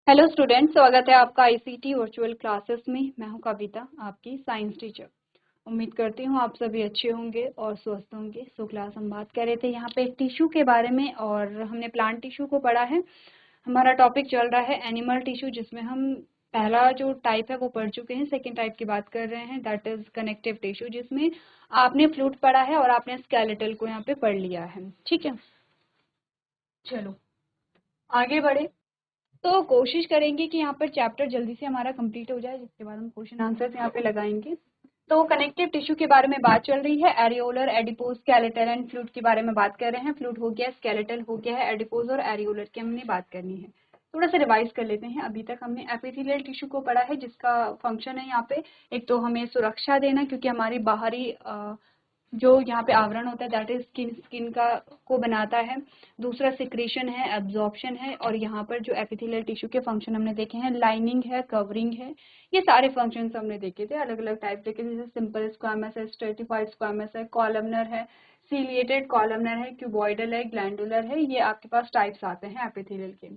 Hello student, स्वागत है आपका आईसीटी वर्चुअल क्लासेस में। मैं हूं कविता, आपकी साइंस टीचर। उम्मीद करती हूं आप सभी अच्छे होंगे और स्वस्थ होंगे। सो क्लास हम बात कर रहे थे यहाँ पे टिश्यू के बारे में और हमने प्लांट टिश्यू को पढ़ा है। हमारा टॉपिक चल रहा है एनिमल टिश्यू, जिसमें हम पहला जो टाइप है वो पढ़ चुके हैं। सेकेंड टाइप की बात कर रहे हैं, दैट इज कनेक्टिव टिश्यू, जिसमें आपने फ्लूइड पढ़ा है और आपने स्केलेटल को यहाँ पे पढ़ लिया है। ठीक है, चलो आगे बढ़े। तो कोशिश करेंगे कि यहाँ पर चैप्टर जल्दी से हमारा कंप्लीट हो जाए, जिसके बाद हम क्वेश्चन आंसर्स यहाँ पे लगाएंगे। तो कनेक्टिव टिश्यू के बारे में बात चल रही है। Areolar, adipose, skeletal and fluid के बारे में बात कर रहे हैं। फ्लूइड हो गया, स्केलेटल हो गया है, एडिपोज और एरियोलर की हमने बात करनी है। थोड़ा सा रिवाइज कर लेते हैं। अभी तक हमने एपिथेलियल टिश्यू को पढ़ा है, जिसका फंक्शन है यहाँ पे एक तो हमें सुरक्षा देना, क्योंकि हमारी बाहरी जो यहाँ पे आवरण होता है दैट इज स्किन, स्किन का को बनाता है। दूसरा सिक्रेशन है, एब्जॉर्प्शन है। और यहाँ पर जो एपिथेलियल टिश्यू के फंक्शन हमने देखे हैं, लाइनिंग है, कवरिंग है, ये सारे फंक्शंस हमने देखे थे। अलग अलग टाइप देखे थे, जैसे सिंपल स्क्वामस है, स्ट्रेटिफाइड स्क्वामस है, कॉलमनर है, सीलिएटेड कॉलमनर है, क्यूबॉइडल है, ग्लैंडुलर है। ये आपके पास टाइप्स आते हैं एपिथेलियल के।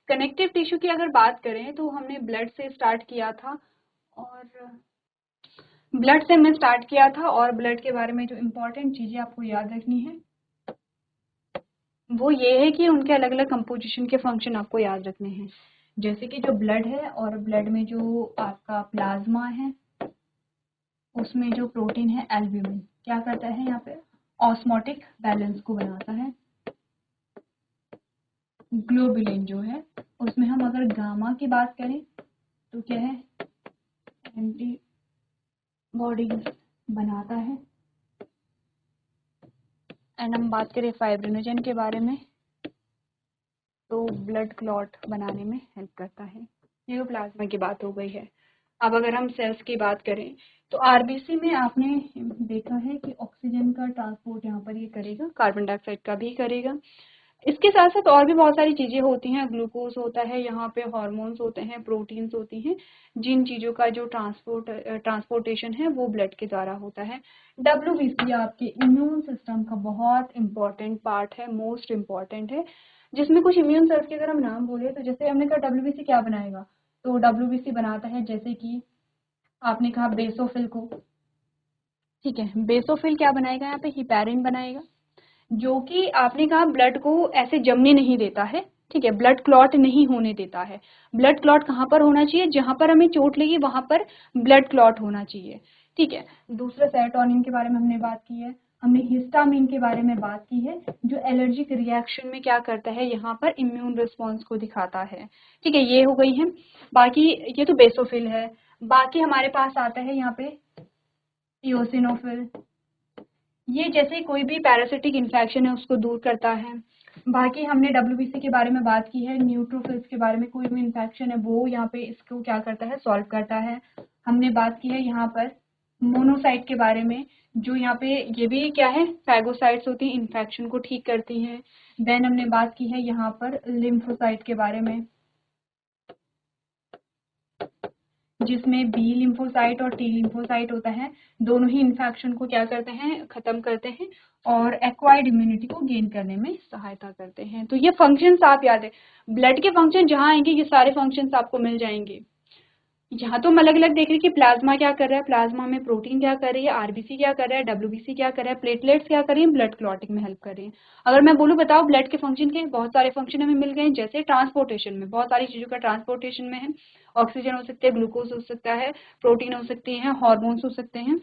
कनेक्टिव टिश्यू की अगर बात करें तो हमने ब्लड से स्टार्ट किया था और ब्लड के बारे में जो इम्पोर्टेंट चीज़ें आपको याद रखनी है वो ये है कि उनके अलग अलग कंपोजिशन के फंक्शन आपको याद रखने हैं। जैसे कि जो ब्लड है और ब्लड में जो आपका प्लाज्मा है, उसमें जो प्रोटीन है एल्ब्यूमिन क्या करता है, यहाँ पे ऑस्मोटिक बैलेंस को बनाता है। ग्लोबुलिन जो है उसमें हम अगर गामा की बात करें तो क्या है, एंटी बॉडीज बनाता है। एंड हम बात करें फाइब्रिनोजन के बारे में तो ब्लड क्लॉट बनाने में हेल्प करता है। ये प्लाज्मा की बात हो गई है। अब अगर हम सेल्स की बात करें तो आरबीसी में आपने देखा है कि ऑक्सीजन का ट्रांसपोर्ट यहाँ पर ये करेगा, कार्बन डाइऑक्साइड का भी करेगा। इसके साथ साथ और भी बहुत सारी चीज़ें होती हैं। ग्लूकोज होता है, यहाँ पे हार्मोन्स होते हैं, प्रोटीन्स होती हैं, जिन चीज़ों का जो ट्रांसपोर्टेशन है वो ब्लड के द्वारा होता है। डब्ल्यूबीसी आपके इम्यून सिस्टम का बहुत इंपॉर्टेंट पार्ट है, मोस्ट इम्पॉर्टेंट है, जिसमें कुछ इम्यून सेल्स के अगर हम नाम बोले तो जैसे हमने कहा डब्ल्यूबीसी क्या बनाएगा, तो डब्ल्यूबीसी बनाता है जैसे कि आपने कहा बेसोफिल को। ठीक है, बेसोफिल क्या बनाएगा, यहाँ पे हिपैरिन बनाएगा, जो कि आपने कहा ब्लड को ऐसे जमने नहीं देता है। ठीक है, ब्लड क्लॉट नहीं होने देता है। ब्लड क्लॉट कहाँ पर होना चाहिए, जहां पर हमें चोट लगी वहां पर ब्लड क्लॉट होना चाहिए। ठीक है, दूसरा सेरोटोनिन के बारे में हमने बात की है। हमने हिस्टामिन के बारे में बात की है, जो एलर्जिक रिएक्शन में क्या करता है, यहाँ पर इम्यून रिस्पॉन्स को दिखाता है। ठीक है, ये हो गई है। बाकी ये तो बेसोफिल है। बाकी हमारे पास आता है यहाँ पे इओसिनोफिल, ये जैसे कोई भी पैरासिटिक इन्फेक्शन है उसको दूर करता है। बाकी हमने डब्ल्यूबीसी के बारे में बात की है, न्यूट्रोफिल्स के बारे में, कोई भी इन्फेक्शन है वो यहाँ पे इसको क्या करता है, सॉल्व करता है। हमने बात की है यहाँ पर मोनोसाइट के बारे में, जो यहाँ पे ये भी क्या है, फैगोसाइट्स होती हैं, इन्फेक्शन को ठीक करती हैं। देन हमने बात की है यहाँ पर लिम्फोसाइट के बारे में, जिसमें बी लिम्फोसाइट और टी लिम्फोसाइट होता है। दोनों ही इन्फेक्शन को क्या करते हैं, खत्म करते हैं और एक्वायर्ड इम्यूनिटी को गेन करने में सहायता करते हैं। तो ये फंक्शंस आप याद है, ब्लड के फंक्शन जहाँ आएंगे ये सारे फंक्शंस आपको मिल जाएंगे। यहाँ तो हम अलग अलग देख रहे हैं कि प्लाज्मा क्या कर रहा है, प्लाज्मा में प्रोटीन क्या कर रही है, आरबीसी क्या कर रहा है, डब्ल्यूबीसी क्या कर रहा है, प्लेटलेट्स क्या कर रही है, ब्लड क्लॉटिंग में हेल्प कर रही है। अगर मैं बोलूँ बताओ ब्लड के फंक्शन के बहुत सारे फंक्शन हमें मिल गए, जैसे ट्रांसपोर्टेशन में बहुत सारी चीज़ों का ट्रांसपोर्टेशन में है। ऑक्सीजन हो सकती है, ग्लूकोज हो सकता है, प्रोटीन हो सकती है, हॉर्मोन्स हो सकते हैं।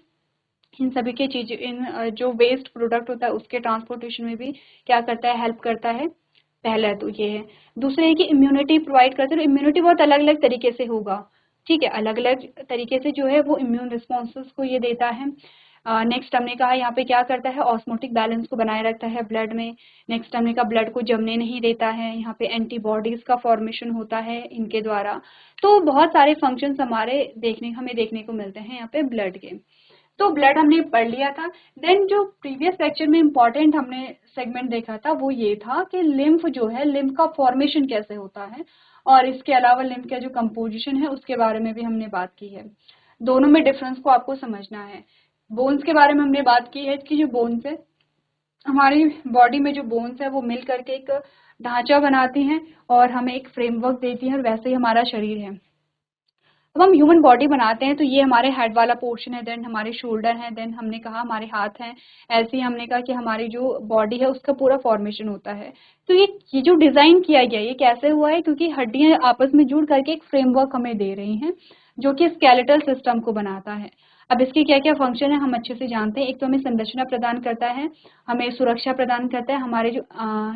इन सभी के चीज़, इन जो वेस्ट प्रोडक्ट होता है उसके ट्रांसपोर्टेशन में भी क्या करता है, हेल्प करता है। पहला तो ये है। दूसरा है कि इम्यूनिटी प्रोवाइड करते हैं। इम्यूनिटी बहुत अलग अलग तरीके से होगा। ठीक है, अलग अलग तरीके से जो है वो इम्यून रिस्पॉन्सेस को ये देता है। नेक्स्ट हमने कहा यहाँ पे क्या करता है, ऑस्मोटिक बैलेंस को बनाए रखता है ब्लड में। नेक्स्ट हमने कहा ब्लड को जमने नहीं देता है, यहाँ पे एंटीबॉडीज का फॉर्मेशन होता है इनके द्वारा। तो बहुत सारे फंक्शंस हमें देखने को मिलते हैं यहाँ पे ब्लड के। तो ब्लड हमने पढ़ लिया था। देन जो प्रीवियस लेक्चर में इम्पॉर्टेंट हमने सेगमेंट देखा था वो ये था कि लिम्फ जो है, लिम्फ का फॉर्मेशन कैसे होता है, और इसके अलावा लिम्फ का जो कंपोजिशन है उसके बारे में भी हमने बात की है। दोनों में डिफरेंस को आपको समझना है। बोन्स के बारे में हमने बात की है कि जो बोन्स है, हमारी बॉडी में जो बोन्स है वो मिल करके एक ढांचा बनाती हैं और हमें एक फ्रेमवर्क देती हैं, और वैसे ही हमारा शरीर है। अब हम ह्यूमन बॉडी बनाते हैं तो ये हमारे हेड वाला पोर्शन है, देन हमारे शोल्डर हैं, देन हमने कहा हमारे हाथ हैं, ऐसे ही हमने कहा कि हमारी जो बॉडी है उसका पूरा फॉर्मेशन होता है। तो ये जो डिज़ाइन किया गया ये कैसे हुआ है, क्योंकि हड्डियाँ आपस में जुड़ करके एक फ्रेमवर्क हमें दे रही हैं जो कि स्केलेटल सिस्टम को बनाता है। अब इसके क्या क्या फंक्शन है हम अच्छे से जानते हैं। एक तो हमें संरचना प्रदान करता है, हमें सुरक्षा प्रदान करता है, हमारे जो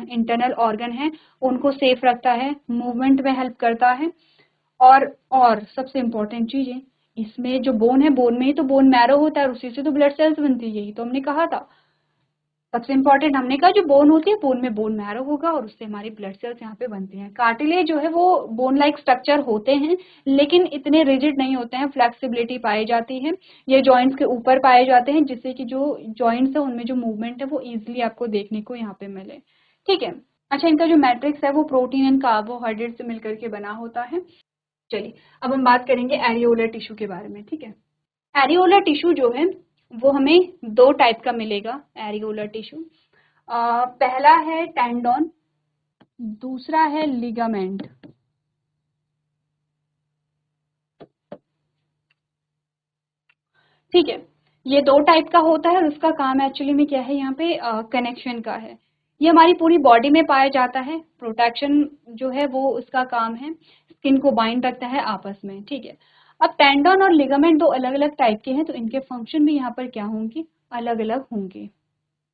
इंटरनल ऑर्गन है उनको सेफ रखता है, मूवमेंट में हेल्प करता है, और सबसे इम्पोर्टेंट चीज़ है, इसमें जो बोन है, बोन में ही तो बोन मैरो होता है और उसी से तो ब्लड सेल्स बनती है, यही तो हमने कहा था। सबसे इम्पोर्टेंट हमने कहा जो बोन होती है, बोन में बोन मैरो होगा और उससे हमारी ब्लड सेल्स यहाँ पे बनती हैं। कार्टिलेज जो है वो बोन लाइक स्ट्रक्चर होते हैं, लेकिन इतने रिजिड नहीं होते हैं, फ्लेक्सिबिलिटी पाई जाती है। ये जॉइंट्स के ऊपर पाए जाते हैं, जिससे कि जो जॉइंट्स है उनमें जो मूवमेंट है वो ईजिली आपको देखने को यहाँ पे मिले। ठीक है। अच्छा, इनका जो मैट्रिक्स है वो प्रोटीन एंड कार्बोहाइड्रेट से मिलकर के बना होता है। चलिए, अब हम बात करेंगे एरियोलर टिश्यू के बारे में। ठीक है। एरियोलर टिश्यू जो है वो हमें दो टाइप का मिलेगा। एरियोलर टिश्यू, पहला है टेंडोन, दूसरा है लिगामेंट। ठीक है, ये दो टाइप का होता है और उसका काम एक्चुअली में क्या है, यहाँ पे कनेक्शन का है। ये हमारी पूरी बॉडी में पाया जाता है, प्रोटेक्शन जो है वो उसका काम है, स्किन को बाइंड रखता है आपस में। ठीक है। अब टेंडन और लिगामेंट दो अलग अलग टाइप के हैं, तो इनके फंक्शन भी यहाँ पर क्या होंगे, अलग अलग होंगे।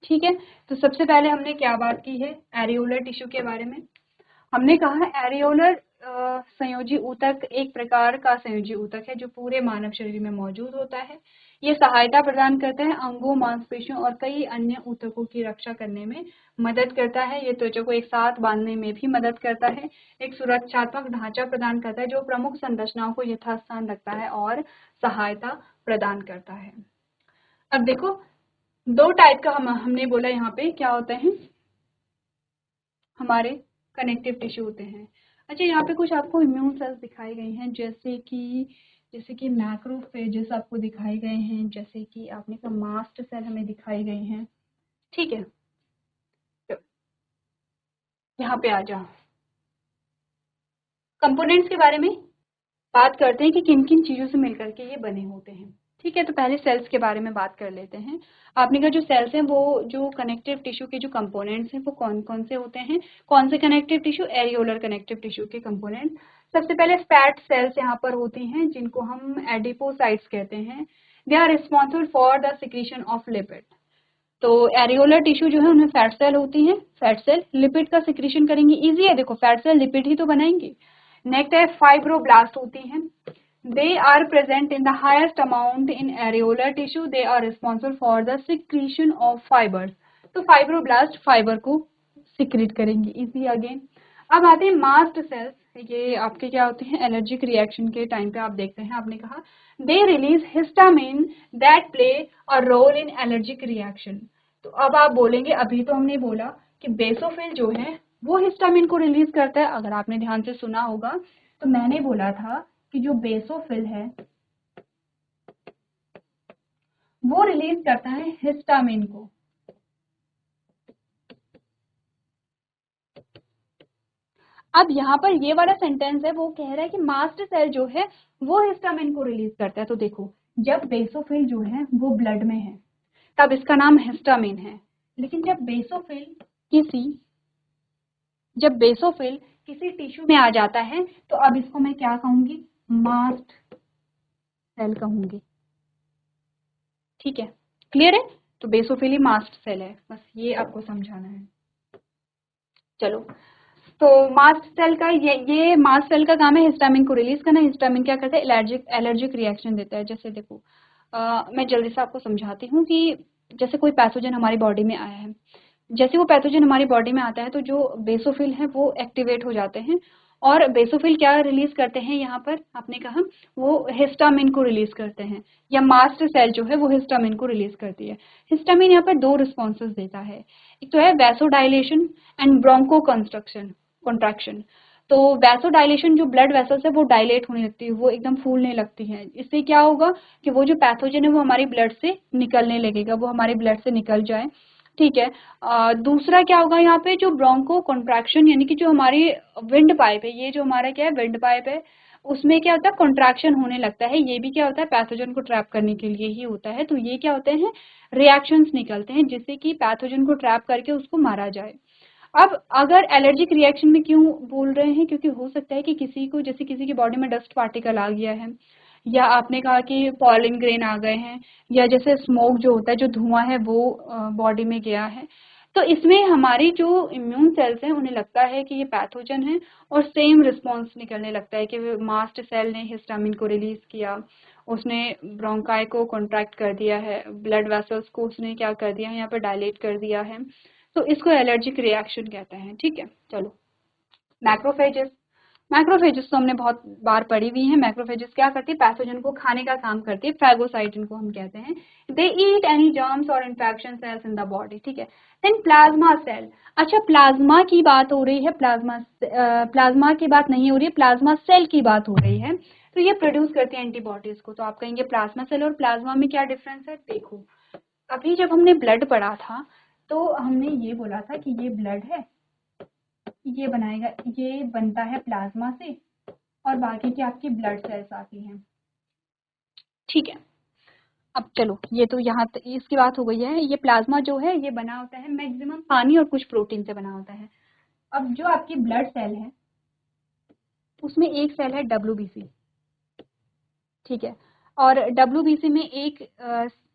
ठीक है। तो सबसे पहले हमने क्या बात की है एरियोलर टिश्यू के बारे में। हमने कहा एरियोलर संयोजी ऊतक एक प्रकार का संयोजी ऊतक है जो पूरे मानव शरीर में मौजूद होता है। ये सहायता प्रदान करता है अंगों, मांसपेशियों और कई अन्य ऊतकों की रक्षा करने में मदद करता है। ये त्वचा को एक साथ बांधने में भी मदद करता है। एक सुरक्षात्मक ढांचा प्रदान करता है जो प्रमुख संरचनाओं को यथास्थान रखता है और सहायता प्रदान करता है। अब देखो, दो टाइप का हमने बोला यहाँ पे क्या होते हैं, हमारे कनेक्टिव टिश्यू होते हैं। अच्छा, यहाँ पे कुछ आपको इम्यून सेल्स दिखाए गए हैं, जैसे कि मैक्रोफेजेस आपको दिखाए गए हैं, जैसे कि आपने कहा मास्ट सेल हमें दिखाए गए हैं। ठीक है, तो यहाँ पे आ जाओ, कंपोनेंट्स के बारे में बात करते हैं कि किन किन चीज़ों से मिलकर के ये बने होते हैं। ठीक है, तो पहले सेल्स के बारे में बात कर लेते हैं। आपने कहा जो सेल्स हैं वो जो कनेक्टिव टिश्यू के जो कंपोनेंट्स हैं वो कौन कौन से होते हैं, कौन से connective tissue, areolar connective tissue के कंपोनेंट। सबसे पहले फैट सेल्स यहाँ पर होती हैं जिनको हम एडिपोसाइट्स कहते हैं। They are responsible for the secretion of lipid. तो एरियोलर टिश्यू जो है उनमें फैट सेल होती हैं, फैट सेल लिपिड का सिक्रीशन करेंगी। इजी है, देखो फैट सेल लिपिड ही तो बनाएंगे। नेक्स्ट है फाइब्रोब्लास्ट होती हैं। They are present in the highest amount in areolar tissue. They are responsible for the secretion of fibers. तो फाइब्रोब्लास्ट फाइबर को सिक्रीट करेंगे। Easy again. अब आते हैं मास्ट सेल्स। ये आपके क्या होते हैं, एलर्जिक रिएक्शन के टाइम पे आप देखते हैं, आपने कहा they release histamine that play a role in allergic reaction. तो अब आप बोलेंगे अभी तो हमने बोला कि बेसोफिल जो है वो हिस्टामिन को रिलीज करता है। अगर आपने ध्यान से सुना होगा तो मैंने बोला था कि जो बेसोफिल है वो रिलीज करता है हिस्टामिन को। अब यहाँ पर ये वाला सेंटेंस है वो कह रहा है कि मास्ट सेल जो है वो हिस्टामिन को रिलीज करता है। तो देखो, जब बेसोफिल जो है वो ब्लड में है तब इसका नाम हिस्टामिन है, लेकिन किसी जब बेसोफिल किसी टिश्यू में आ जाता है तो अब इसको मैं क्या कहूंगी, मास्ट सेल कहूंगी। ठीक है, क्लियर है। तो बेसोफिल ही मास्ट सेल है, बस ये आपको समझाना है। चलो, तो मास्ट सेल का ये मास्ट सेल का काम है हिस्टामिन को रिलीज करना। हिस्टामिन क्या करता है, एलर्जिक रिएक्शन देता है। जैसे देखो, मैं जल्दी से आपको समझाती हूँ कि जैसे कोई पैथोजन हमारी बॉडी में आया है, जैसे वो पैथोजन हमारी बॉडी में आता है तो जो बेसोफिल है वो एक्टिवेट हो जाते हैं और बेसोफिल क्या रिलीज करते हैं, यहाँ पर आपने कहा वो हिस्टामिन को रिलीज करते हैं, या मास्ट सेल जो है वो हिस्टामिन को रिलीज करती है। हिस्टामिन यहाँ पर दो रिस्पॉन्सेज देता है, एक तो है वैसोडाइलेशन एंड ब्रोंको कॉन्ट्रैक्शन। तो वैसोडाइलेशन, जो ब्लड वेसल्स है वो डायलेट होने लगती है, वो एकदम फूलने लगती हैं। इससे क्या होगा कि वो जो पैथोजन है वो हमारी ब्लड से निकलने लगेगा, वो हमारे ब्लड से निकल जाए। ठीक है। दूसरा क्या होगा यहाँ पे, जो ब्रोंको कॉन्ट्रैक्शन यानी कि जो हमारी विंड पाइप है, ये जो हमारा क्या है विंड पाइप है, उसमें क्या होता है कॉन्ट्रैक्शन होने लगता है। ये भी क्या होता है पैथोजन को ट्रैप करने के लिए ही होता है। तो ये क्या होते हैं रिएक्शंस निकलते हैं जिससे कि पैथोजन को ट्रैप करके उसको मारा जाए। अब अगर एलर्जिक रिएक्शन में क्यों बोल रहे हैं, क्योंकि हो सकता है कि किसी को, जैसे किसी की बॉडी में डस्ट पार्टिकल आ गया है, या आपने कहा कि पॉलन ग्रेन आ गए हैं, या जैसे स्मोक जो होता है, जो धुआं है वो बॉडी में गया है, तो इसमें हमारी जो इम्यून सेल्स हैं उन्हें लगता है कि ये पैथोजन है, और सेम रिस्पॉन्स निकलने लगता है कि मास्ट सेल ने हिस्टामिन को रिलीज किया, उसने ब्रोंकाई को कॉन्ट्रैक्ट कर दिया है, ब्लड वेसल्स को उसने क्या कर दिया है यहाँ पर डायलेट कर दिया है। तो इसको एलर्जिक रिएक्शन कहते हैं। ठीक है, चलो मैक्रोफेजेस। मैक्रोफेजेस तो हमने बहुत बार पढ़ी हुई है। मैक्रोफेजेस क्या करती है, पैथोजन को खाने का काम करती है, फैगोसाइट इनको हम कहते हैं। दे ईट एनी जर्म्स और infection cells in the body. ठीक है, देन प्लाज्मा सेल। अच्छा, प्लाज्मा की बात हो रही है, प्लाज्मा की बात नहीं हो रही है, प्लाज्मा सेल की बात हो रही है। तो ये प्रोड्यूस करती है एंटीबॉडीज को। तो आप कहेंगे प्लाज्मा सेल और प्लाज्मा में क्या डिफरेंस है। देखो, अभी जब हमने ब्लड पढ़ा था तो हमने ये बोला था कि ये ब्लड है, ये बनाएगा, ये बनता है प्लाज्मा से, और बाकी की आपकी ब्लड सेल्स आती हैं। ठीक है, अब चलो ये तो यहाँ इसकी बात हो गई है। ये प्लाज्मा जो है ये बना होता है मैक्सिमम पानी और कुछ प्रोटीन से बना होता है। अब जो आपकी ब्लड सेल है उसमें एक सेल है डब्ल्यूबीसी। ठीक है, और डब्ल्यूबीसी में एक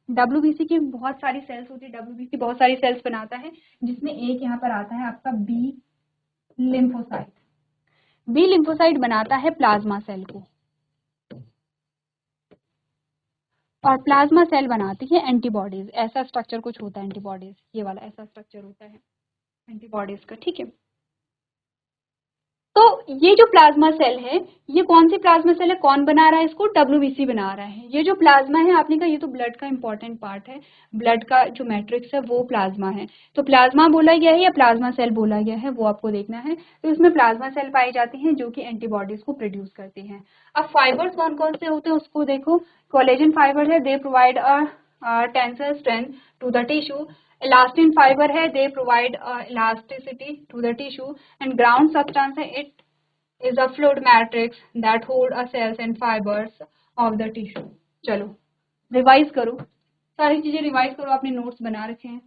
डब्ल्यूबीसी की बहुत सारी सेल्स होती है, डब्ल्यूबीसी बहुत सारी सेल्स बनाता है, जिसमें एक यहाँ पर आता है आपका बी लिम्फोसाइट। बी लिम्फोसाइट बनाता है प्लाज्मा सेल को, और प्लाज्मा सेल बनाती है एंटीबॉडीज। ऐसा स्ट्रक्चर कुछ होता है एंटीबॉडीज, ये वाला ऐसा स्ट्रक्चर होता है एंटीबॉडीज का। ठीक है, तो ये जो प्लाज्मा सेल है, ये कौन सी प्लाज्मा सेल है, कौन बना रहा है इसको, डब्ल्यूबीसी बना रहा है। ये जो प्लाज्मा है आपने कहा ये तो ब्लड का इंपॉर्टेंट पार्ट है, ब्लड का जो मैट्रिक्स है वो प्लाज्मा है। तो प्लाज्मा बोला गया है या प्लाज्मा सेल बोला गया है वो आपको देखना है। तो इसमें प्लाज्मा सेल पाई जाती हैं जो कि एंटीबॉडीज को प्रोड्यूस करती हैं। अब फाइबर्स कौन कौन से होते हैं उसको देखो। कोलेजन फाइबर है, they provide a tensile strength to the tissue. Elastin fiber है, they provide elasticity to the tissue. And ground substance है, it is a fluid matrix that hold a cells and fibers of the tissue. चलो revise करो, सारी चीजें revise करो, आपने notes बना रखे हैं।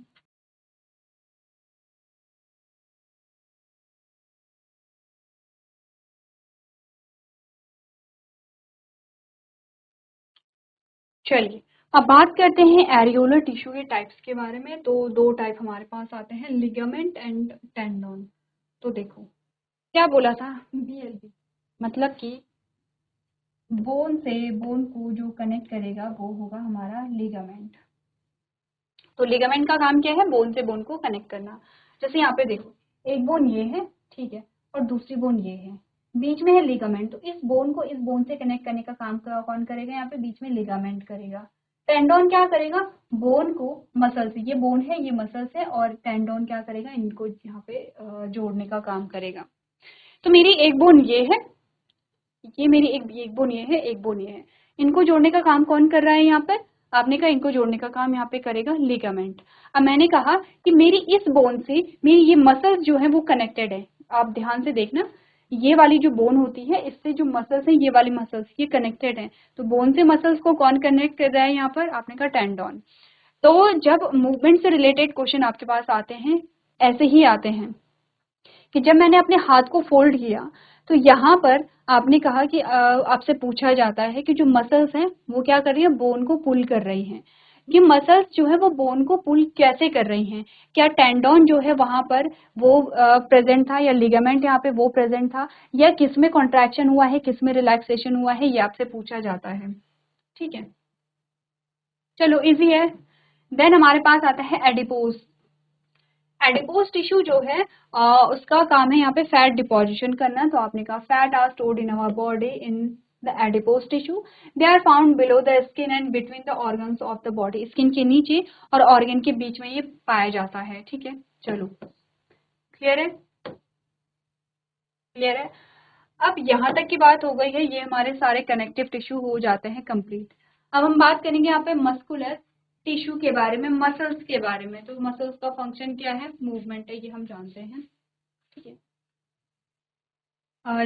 चलिए अब बात करते हैं एरियोलर टिश्यू के टाइप्स के बारे में। तो दो टाइप हमारे पास आते हैं, लिगामेंट एंड टेंडोन। तो देखो क्या बोला था, बीएलबी मतलब कि बोन से बोन को जो कनेक्ट करेगा वो होगा हमारा लिगामेंट। तो लिगामेंट का काम क्या है, बोन से बोन को कनेक्ट करना। जैसे यहाँ पे देखो, एक बोन ये है, ठीक है, और दूसरी बोन ये है, बीच में है लिगामेंट। तो इस बोन को इस बोन से कनेक्ट करने का काम कौन करेगा, यहाँ पे बीच में लिगामेंट करेगा। टेंडोन क्या करेगा, बोन को मसल से, ये बोन है ये मसल्स है, और टेंडोन क्या करेगा, इनको यहाँ पे जोड़ने का काम करेगा। तो मेरी एक बोन ये है, ये मेरी एक बोन ये है, एक बोन ये है, इनको जोड़ने का काम कौन कर रहा है यहाँ पर, आपने कहा इनको जोड़ने का काम यहाँ पे करेगा लिगामेंट। अब मैंने कहा कि मेरी इस बोन से मेरी ये मसल्स जो है वो कनेक्टेड है। आप ध्यान से देखना, ये वाली जो बोन होती है इससे जो मसल्स है, ये वाली मसल्स ये कनेक्टेड है। तो बोन से मसल्स को कौन कनेक्ट कर रहा है यहाँ पर, आपने कहा टेंडोन। तो जब मूवमेंट से रिलेटेड क्वेश्चन आपके पास आते हैं ऐसे ही आते हैं कि जब मैंने अपने हाथ को फोल्ड किया तो यहाँ पर आपने कहा कि आपसे पूछा जाता है कि जो मसल्स हैं वो क्या कर रही है, बोन को पुल कर रही हैं। ये मसल्स जो है वो बोन को पुल कैसे कर रही हैं, क्या टेंडोन जो है वहां पर वो प्रेजेंट था, या लिगामेंट यहाँ पे वो प्रेजेंट था, या किस में कॉन्ट्रैक्शन हुआ है किस में रिलैक्सेशन हुआ है, ये आपसे पूछा जाता है। ठीक है, चलो इजी है। देन हमारे पास आता है एडिपोज। एडिपोज टिश्यू जो है उसका काम है यहाँ पे फैट डिपोजिशन करना। तो आपने कहा fat are stored in our body in the adipose tissue. They are found below the skin and between the organs of the body. Skin के नीचे और ऑर्गन के बीच में ये पाया जाता है। ठीक है, चलो क्लियर है, क्लियर है। अब यहाँ तक की बात हो गई है, ये हमारे सारे कनेक्टिव टिश्यू हो जाते हैं कंप्लीट। अब हम बात करेंगे यहाँ पे मस्कुलर टिश्यू के बारे में, मसल्स के बारे में। तो मसल्स का फंक्शन क्या है? मूवमेंट है, ये हम जानते हैं, ठीक है।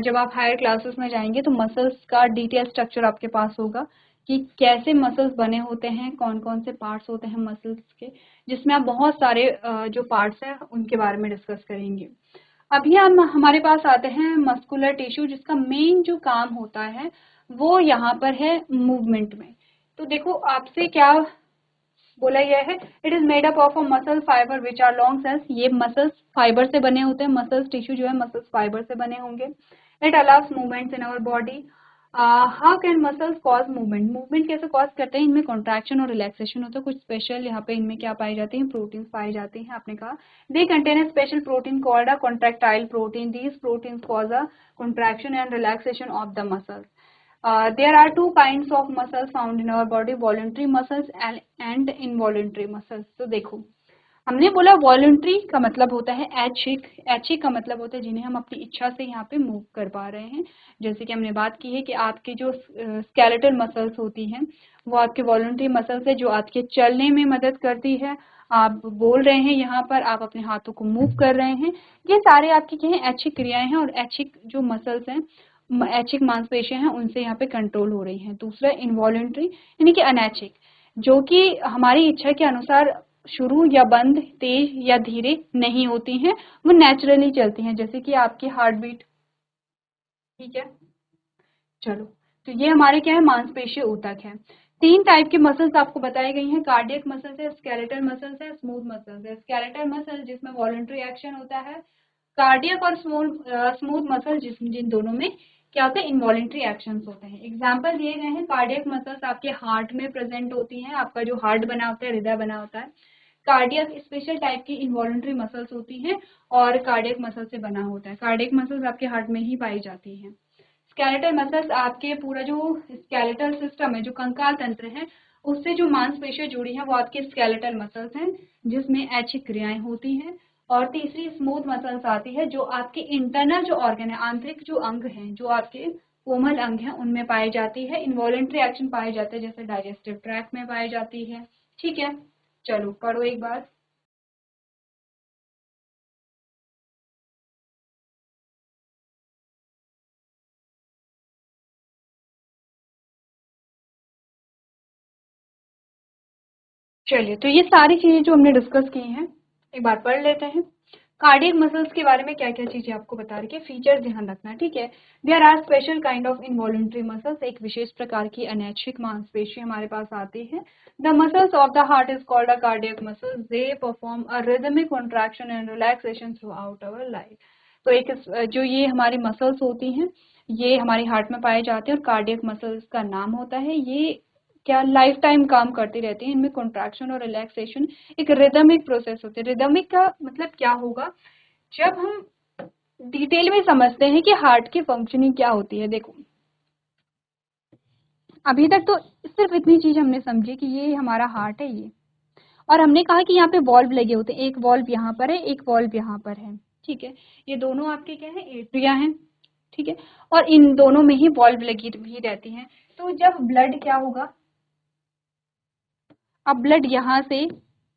जब आप हायर क्लासेस में जाएंगे तो मसल्स का डिटेल स्ट्रक्चर आपके पास होगा कि कैसे मसल्स बने होते हैं, कौन कौन से पार्ट्स होते हैं मसल्स के, जिसमें आप बहुत सारे जो पार्ट्स हैं उनके बारे में डिस्कस करेंगे। अभी हम हमारे पास आते हैं मस्कुलर टिश्यू, जिसका मेन जो काम होता है वो यहाँ पर है मूवमेंट में। तो देखो आपसे क्या बोला गया है, it is made up of a muscle fibre which are long cells. ये मसल्स फाइबर से बने होते हैं, मसल्स टिश्यू जो है मसल्स फाइबर से बने होंगे। It allows movements in our body. How can muscles cause movement? Movement कैसे कॉज करते हैं? इनमें कॉन्ट्रैक्शन और रिलैक्सेशन होता है। कुछ स्पेशल यहाँ पे इनमें क्या पाई जाती है? प्रोटीन पाई जाती हैं। आपने कहा they contain a special protein called a contractile protein. These proteins cause a contraction and relaxation of the muscles. There are two kinds of muscles found in our body, voluntary muscles and involuntary muscles. तो देखो हमने बोला voluntary का मतलब होता है ऐच्छिक, ऐच्छिक का मतलब होता है जिन्हें हम अपनी इच्छा से यहाँ पे मूव कर पा रहे हैं। जैसे कि हमने बात की है कि आपके जो स्केलेटल मसल्स होती हैं वो आपके वॉलंटरी मसल्स है, जो आपके चलने में मदद करती है। आप बोल रहे हैं यहाँ पर, आप अपने हाथों को मूव कर रहे हैं, ये सारे आपकी क्या है? ऐच्छिक क्रियाएं हैं। और ऐच्छिक जो मसल्स हैं, ऐच्छिक मांसपेशियां हैं, उनसे यहाँ पे कंट्रोल हो रही हैं। दूसरा इनवॉलंटरी यानी कि अनैच्छिक, जो कि हमारी इच्छा के अनुसार शुरू या बंद, तेज या धीरे नहीं होती हैं, वो नेचुरली चलती हैं, जैसे कि आपकी हार्ट बीट, ठीक है। चलो, तो ये हमारे क्या है? मांसपेशीय ऊतक है। तीन टाइप के मसल्स आपको बताई गई हैं, कार्डियक मसल्स है, स्केलेटल मसल्स है, स्मूथ मसल्स है। स्केलेटल मसल जिसमें वॉलंटरी एक्शन होता है, कार्डियक और स्मूथ मसल जिन दोनों में क्या होता है? इनवॉलंटरी एक्शंस होते हैं। एग्जांपल दिए गए हैं, कार्डियक मसल्स आपके हार्ट में प्रेजेंट होती हैं, आपका जो हार्ट बना होता है, हृदय बना होता है। कार्डियक स्पेशल टाइप की इनवॉलंटरी मसल्स होती हैं और कार्डियक मसल से बना होता है। कार्डियक मसल्स आपके हार्ट में ही पाई जाती हैं। स्केलेटल मसल्स आपके पूरा जो स्केलेटल सिस्टम है, जो कंकाल तंत्र है, उससे जो मांसपेशियां जुड़ी हैं वो आपके स्केलेटल मसल्स हैं, जिसमें ऐच्छिक क्रियाएं होती हैं। और तीसरी स्मूथ मसल्स आती है, जो आपके इंटरनल जो ऑर्गन है, आंतरिक जो अंग हैं, जो आपके कोमल अंग हैं, उनमें पाई जाती है। इनवॉलेंट्री एक्शन पाए जाते हैं, जैसे डाइजेस्टिव ट्रैक्ट में पाई जाती है, ठीक है। चलो पढ़ो एक बार। चलिए, तो ये सारी चीजें जो हमने डिस्कस की हैं एक बार पढ़ लेते हैं। कार्डियक मसल्स के बारे में क्या क्या चीजें आपको बता रही है, फीचर ध्यान रखना, ठीक है। There are special kind of involuntary muscles, एक विशेष प्रकार की अनैच्छिक मांसपेशी हमारे पास आती है। The muscles of the heart is called a cardiac muscles, they perform a rhythmic contraction and relaxation through out our life. तो एक जो ये हमारी मसल्स होती हैं, ये हमारे हार्ट में पाए जाते हैं, और कार्डियक मसल्स का नाम होता है, ये क्या लाइफ टाइम काम करती रहती है। इनमें कॉन्ट्रैक्शन और रिलैक्सेशन एक रिदमिक प्रोसेस होती है। रिदमिक का मतलब क्या होगा? जब हम डिटेल में समझते हैं कि हार्ट की फंक्शनिंग क्या होती है। देखो अभी तक तो सिर्फ इतनी चीज हमने समझी कि ये हमारा हार्ट है ये, और हमने कहा कि यहाँ पे वॉल्व लगे होते हैं, एक वॉल्व यहाँ पर है, एक वॉल्व यहाँ पर है, ठीक है। ये दोनों आपके क्या है? एट्रिया हैं, ठीक है। और इन दोनों में ही वॉल्व लगी भी रहती हैं। तो जब ब्लड क्या होगा, अब ब्लड यहाँ से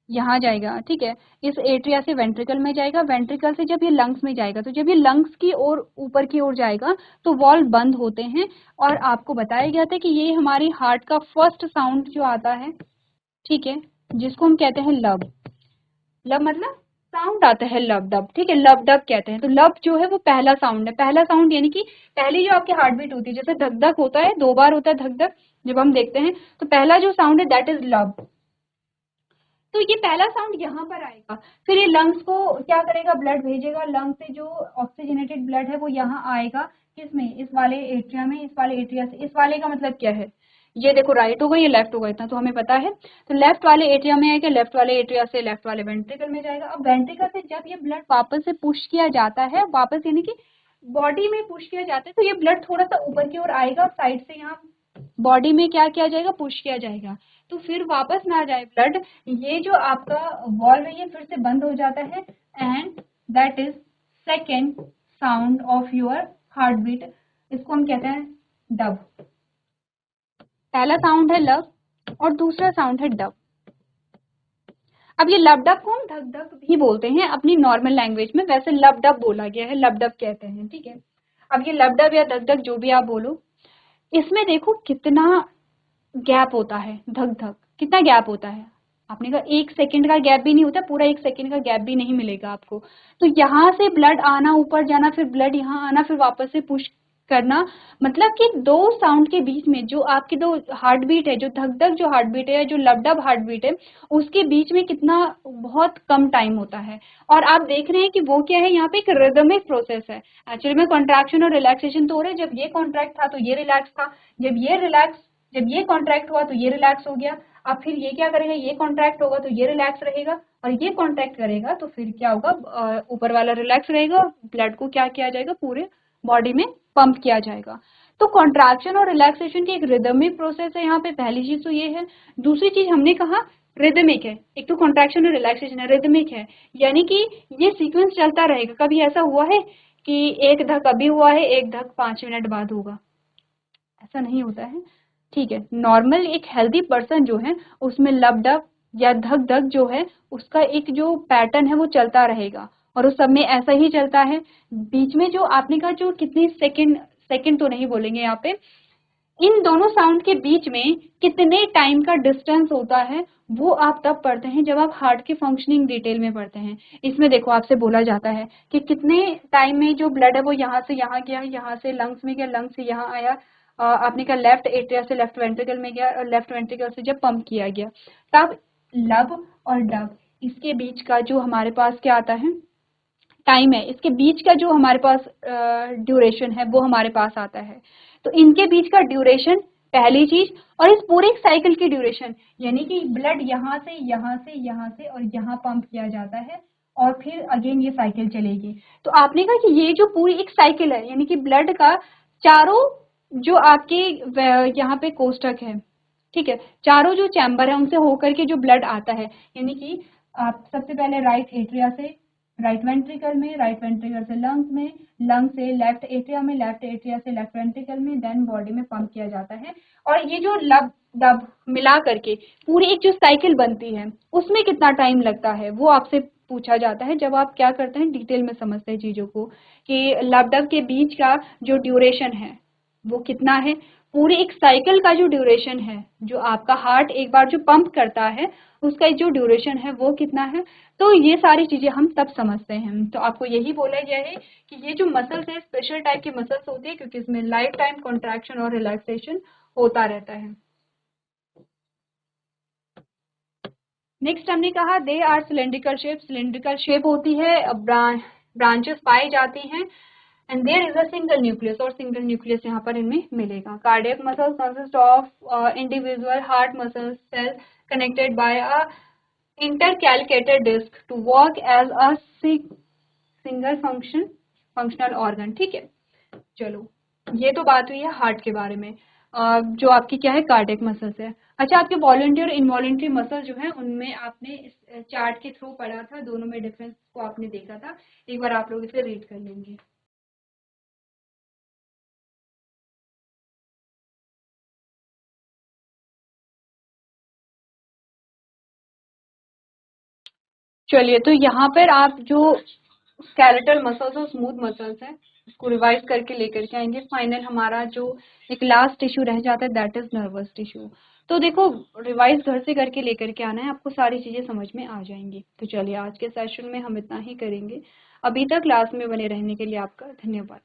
यहाँ जाएगा, ठीक है, इस एट्रिया से वेंट्रिकल में जाएगा, वेंट्रिकल से जब ये लंग्स में जाएगा, तो जब ये लंग्स की ओर ऊपर की ओर जाएगा तो वॉल्व बंद होते हैं। और आपको बताया गया था कि ये हमारी हार्ट का फर्स्ट साउंड जो आता है, ठीक है, जिसको हम कहते हैं लब। लब मतलब साउंड आता है, लब डब, ठीक है, लब डब कहते हैं। तो लब जो है वो पहला साउंड है, पहला साउंड यानी कि पहली जो आपकी हार्ट बीट होती है, जैसे धक धक होता है, 2 बार होता है धक धक जब हम देखते हैं, तो पहला जो साउंड है दैट इज लब। तो ये पहला साउंड यहाँ पर आएगा, फिर ये लंग्स को क्या करेगा? ब्लड भेजेगा, लंग से जो ऑक्सीजनेटेड ब्लड है वो यहाँ आएगा, किसमें? इस वाले एट्रिया में, इस वाले एट्रिया से। इस वाले का मतलब क्या है? ये देखो राइट होगा, ये लेफ्ट होगा, इतना तो हमें पता है। तो लेफ्ट वाले एट्रिया में आएगा, लेफ्ट वाले एट्रिया से लेफ्ट वाले वेंट्रिकल में जाएगा। अब वेंट्रिकल से जब ये ब्लड वापस से पुश किया जाता है, वापस यानी कि बॉडी में पुश किया जाता है, तो ये ब्लड थोड़ा सा ऊपर की ओर आएगा, और साइड से यहाँ बॉडी में क्या किया जाएगा? पुश किया जाएगा। तो फिर वापस ना जाए ब्लड, ये जो आपका वॉल्व है ये फिर से बंद हो जाता है, and that is second sound of your heart beat. इसको हम कहते हैं डब। पहला साउंड है लब और दूसरा साउंड है डब। अब ये लबडब को हम धक धक भी बोलते हैं अपनी नॉर्मल लैंग्वेज में, वैसे लबडब बोला गया है, लबडब कहते हैं, ठीक है। अब ये लबडब या धक धक जो भी आप बोलो, इसमें देखो कितना गैप होता है, धक धक कितना गैप होता है। आपने कहा 1 सेकंड का गैप भी नहीं होता, पूरा 1 सेकंड का गैप भी नहीं मिलेगा आपको। तो यहाँ से ब्लड आना, ऊपर जाना, फिर ब्लड यहाँ आना, फिर वापस से पुश करना, मतलब कि दो साउंड के बीच में जो आपकी दो हार्ट बीट है, जो धक धक जो हार्ट बीट है या जो लबडब हार्ट बीट है, उसके बीच में कितना बहुत कम टाइम होता है। और आप देख रहे हैं कि वो क्या है, यहाँ पे एक रिदमिक प्रोसेस है। एक्चुअली में कॉन्ट्रैक्शन और रिलैक्सेशन तो हो रहा है, जब ये कॉन्ट्रैक्ट था तो ये रिलैक्स था, जब ये कॉन्ट्रैक्ट हुआ तो ये रिलैक्स हो गया। अब फिर ये क्या करेगा, ये कॉन्ट्रैक्ट होगा तो ये रिलैक्स रहेगा, और ये कॉन्ट्रैक्ट करेगा तो फिर क्या होगा, ऊपर वाला रिलैक्स रहेगा और ब्लड को क्या किया जाएगा, पूरे बॉडी में पंप किया जाएगा। तो कॉन्ट्रैक्शन और रिलैक्सेशन की एक रिदमिक प्रोसेस है यहाँ पे, पहली चीज तो ये है। दूसरी चीज हमने कहा रिदमिक है, एक तो कॉन्ट्रैक्शन और रिलैक्सेशन है, रिदमिक है, यानी कि ये सीक्वेंस चलता रहेगा। कभी ऐसा हुआ है कि एक धक अभी हुआ है, एक धक 5 मिनट बाद होगा, ऐसा नहीं होता है, ठीक है। नॉर्मल एक हेल्दी पर्सन जो है उसमें लबडब या धक धक जो है उसका एक जो पैटर्न है वो चलता रहेगा, और उस सब में ऐसा ही चलता है। बीच में जो आपने कहा जो कितनी सेकंड, सेकंड तो नहीं बोलेंगे यहाँ पे, इन दोनों साउंड के बीच में कितने टाइम का डिस्टेंस होता है वो आप तब पढ़ते हैं जब आप हार्ट की फंक्शनिंग डिटेल में पढ़ते हैं। इसमें देखो आपसे बोला जाता है कि कितने टाइम में जो ब्लड है वो यहाँ से यहाँ गया, यहाँ से लंग्स में गया, लंग्स से यहाँ आया, आपने कहा लेफ्ट एट्रिया से लेफ्ट वेंट्रिकल में गया, और लेफ्ट वेंट्रिकल से जब पंप किया गया, तब लब और डब इसके बीच का जो हमारे पास क्या आता है, टाइम है, इसके बीच का जो हमारे पास ड्यूरेशन है वो हमारे पास आता है। तो इनके बीच का ड्यूरेशन पहली चीज, और इस पूरे साइकिल की ड्यूरेशन, यानी कि ब्लड यहाँ से यहाँ से यहाँ से और यहाँ पंप किया जाता है, और फिर अगेन ये साइकिल चलेगी। तो आपने कहा कि ये जो पूरी एक साइकिल है, यानी कि ब्लड का चारों जो आपके यहाँ पे कोष्ठक है, ठीक है, चारों जो चैम्बर है उनसे होकर के जो ब्लड आता है, यानी कि आप सबसे पहले राइट एट्रिया से राइट वेंट्रिकल में, राइट वेंट्रिकल से लंग्स में, लंग से लेफ्ट एट्रिया में, लेफ्ट एट्रिया से लेफ्ट वेंट्रिकल में, देन बॉडी में पंप किया जाता है। और ये जो लब डब मिला करके पूरी एक जो साइकिल बनती है उसमें कितना टाइम लगता है वो आपसे पूछा जाता है, जब आप क्या करते हैं डिटेल में समझते हैं चीजों को, कि लब डब के बीच का जो ड्यूरेशन है वो कितना है, पूरी एक साइकिल का जो ड्यूरेशन है, जो आपका हार्ट एक बार जो पंप करता है उसका जो ड्यूरेशन है वो कितना है। तो ये सारी चीजें हम तब समझते हैं। तो आपको यही बोला गया है कि ये जो मसल्स है स्पेशल टाइप की मसल्स होती है, क्योंकि इसमें लाइफ टाइम कॉन्ट्रैक्शन और रिलैक्सेशन होता रहता है। नेक्स्ट हमने कहा they are cylindrical shape, cylindrical shape होती है, ब्रांचेस पाई जाती हैं, and there is a single nucleus, और सिंगल न्यूक्लियस यहाँ पर इनमें मिलेगा। Cardiac muscles consist of individual heart muscle cell connected by a intercalcated disc to work as a single functional organ, ठीक है। चलो ये तो बात हुई है हार्ट के बारे में। जो आपकी क्या है कार्डियक मसल्स है। अच्छा, आपके वॉलंटरी और इनवॉलंटरी मसल जो है उनमें आपने इस चार्ट के थ्रू पढ़ा था, दोनों में डिफरेंस को आपने देखा था, एक बार आप लोग इसे रीड कर लेंगे। चलिए, तो यहाँ पर आप जो स्केलेटल मसल्स और स्मूथ मसल्स हैं इसको रिवाइज करके लेकर के आएंगे। फाइनल हमारा जो एक लास्ट टिश्यू रह जाता है दैट इज नर्वस टिश्यू। तो देखो रिवाइज घर से करके लेकर के आना है, आपको सारी चीजें समझ में आ जाएंगी। तो चलिए आज के सेशन में हम इतना ही करेंगे। अभी तक क्लास में बने रहने के लिए आपका धन्यवाद।